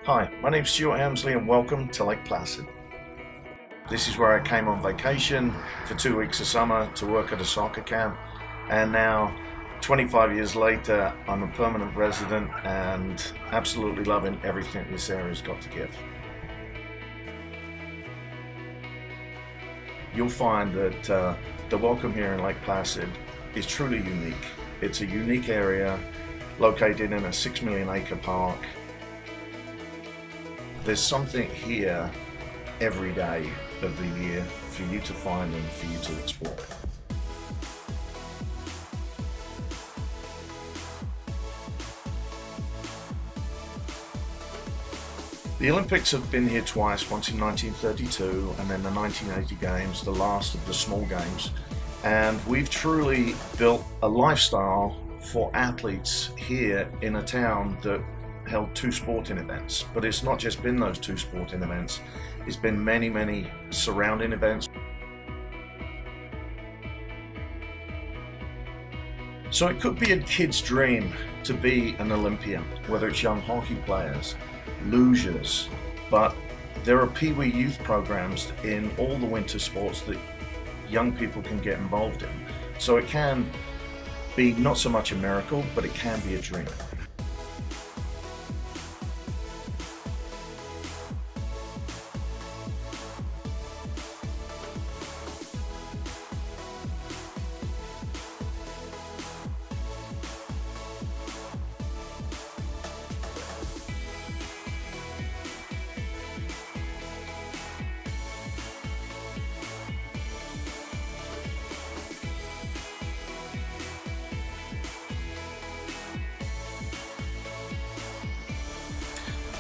Hi, my name's Stuart Helmsley and welcome to Lake Placid. This is where I came on vacation for 2 weeks of summer to work at a soccer camp, and now 25 years later I'm a permanent resident and absolutely loving everything this area's got to give. You'll find that the welcome here in Lake Placid is truly unique. It's a unique area located in a 6 million acre park. There's something here every day of the year for you to find and for you to explore. The Olympics have been here twice, once in 1932 and then the 1980 Games, the last of the small games. And we've truly built a lifestyle for athletes here in a town that held 2 sporting events. But it's not just been those 2 sporting events, it's been many surrounding events. So it could be a kid's dream to be an Olympian, whether it's young hockey players, lugers, but there are Pee-wee youth programs in all the winter sports that young people can get involved in. So it can be not so much a miracle, but it can be a dream.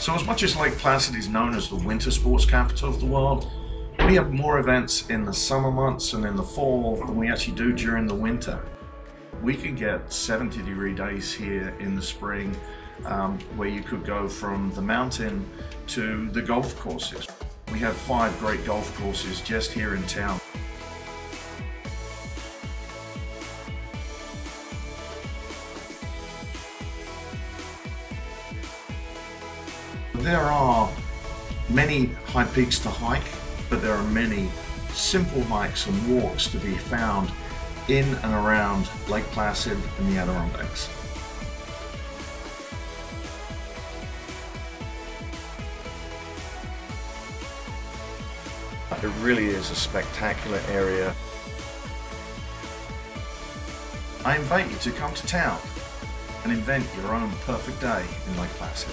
So as much as Lake Placid is known as the winter sports capital of the world, we have more events in the summer months and in the fall than we actually do during the winter. We can get 70-degree days here in the spring, where you could go from the mountain to the golf courses. We have 5 great golf courses just here in town. There are many high peaks to hike, but there are many simple hikes and walks to be found in and around Lake Placid and the Adirondacks. It really is a spectacular area. I invite you to come to town and invent your own perfect day in Lake Placid.